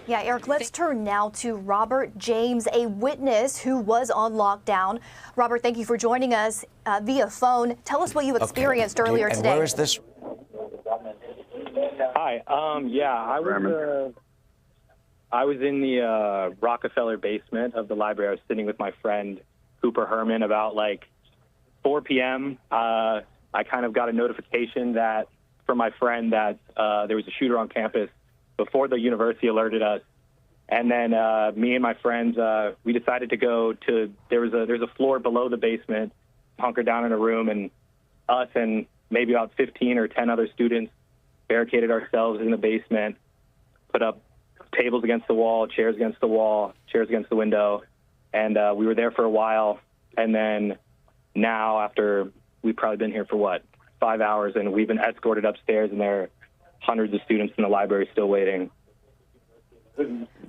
Yeah, Eric, let's turn now to Robert James, a witness who was on lockdown. Robert, thank you for joining us via phone. Tell us what you experienced earlier today. Where is this? Hi. I was in the Rockefeller basement of the library. I was sitting with my friend Cooper Herman about like 4 p.m. I kind of got a notification that from my friend that there was a shooter on campus before the university alerted us. And then me and my friends, we decided to go to, there's a floor below the basement, hunker down in a room, and us and maybe about 15 or 10 other students barricaded ourselves in the basement, put up tables against the wall, chairs against the wall, chairs against the window. And we were there for a while. And then now, after we've probably been here for, 5 hours, and we've been escorted upstairs, and there are hundreds of students in the library still waiting.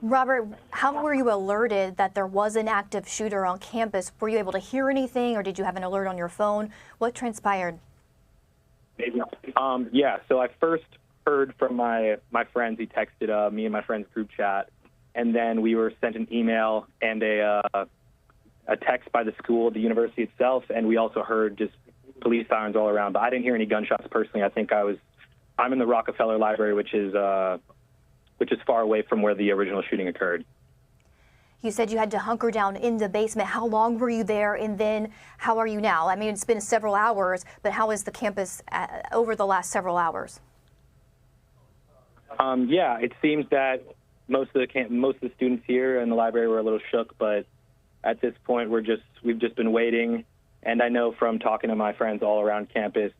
Robert, how were you alerted that there was an active shooter on campus? Were you able to hear anything, or did you have an alert on your phone? What transpired? Yeah, so I first heard from my friends. He texted me and my friend's group chat, and then we were sent an email and a text by the school, the university itself, and we also heard just police sirens all around. But I didn't hear any gunshots personally. I think I'm in the Rockefeller Library, which is far away from where the original shooting occurred. You said you had to hunker down in the basement. How long were you there, and then how are you now? I mean, it's been several hours, but how is the campus over the last several hours? Yeah, it seems that most of the students here in the library were a little shook, but at this point we've just been waiting. And I know from talking to my friends all around campus,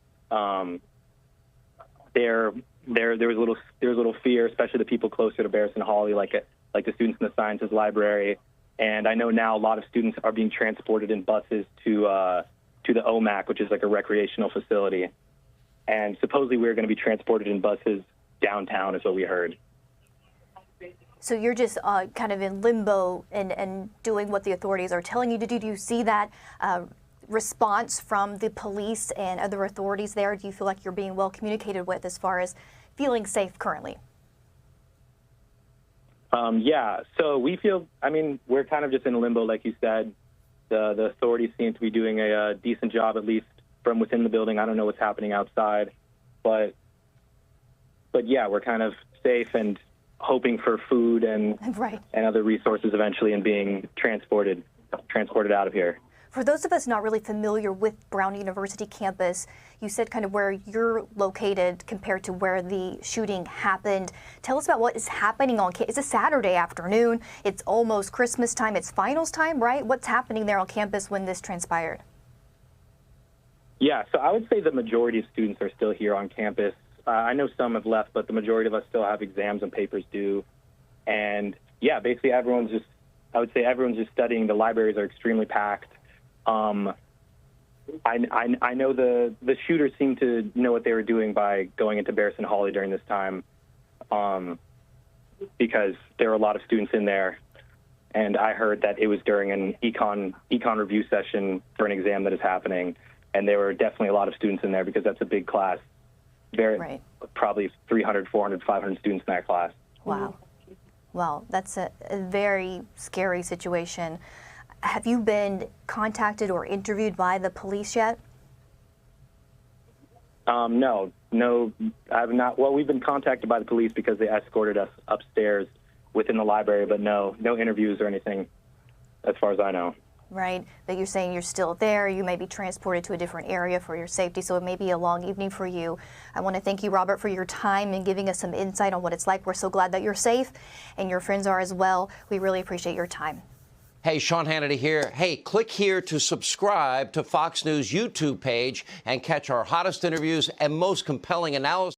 there was a little fear, especially the people closer to Barrison Hawley, like the students in the sciences library. And I know now a lot of students are being transported in buses to the OMAC, which is like a recreational facility. And supposedly we're going to be transported in buses downtown, is what we heard. So you're just kind of in limbo and doing what the authorities are telling you to do. Do you see that response from the police and other authorities there? Do you feel like you're being well communicated with as far as feeling safe currently? Yeah, so we feel, we're kind of just in limbo, like you said. The authorities seem to be doing a decent job, at least from within the building. I don't know what's happening outside, but yeah, we're kind of safe and hoping for food and right. and other resources eventually, and being transported out of here. For those of us not really familiar with Brown University campus, you said kind of where you're located compared to where the shooting happened. Tell us about what is happening on campus. It's a Saturday afternoon. It's almost Christmas time. It's finals time, right? What's happening there on campus when this transpired? Yeah, so I would say the majority of students are still here on campus. I know some have left, but the majority of us still have exams and papers due. And yeah, basically everyone's just studying. The libraries are extremely packed. I know the shooters seemed to know what they were doing by going into Barrison Hawley during this time, because there were a lot of students in there. And I heard that it was during an econ review session for an exam that is happening. And there were definitely a lot of students in there, because that's a big class. Right. Probably 300, 400, 500 students in that class. Wow. Well, that's a very scary situation. Have you been contacted or interviewed by the police yet? No, I have not. Well, we've been contacted by the police because they escorted us upstairs within the library, but no interviews or anything, as far as I know. Right, but you're saying you're still there. You may be transported to a different area for your safety, so it may be a long evening for you. I want to thank you, Robert, for your time and giving us some insight on what it's like. We're so glad that you're safe, and your friends are as well. We really appreciate your time. Hey, Sean Hannity here. Hey, click here to subscribe to Fox News YouTube page and catch our hottest interviews and most compelling analysis.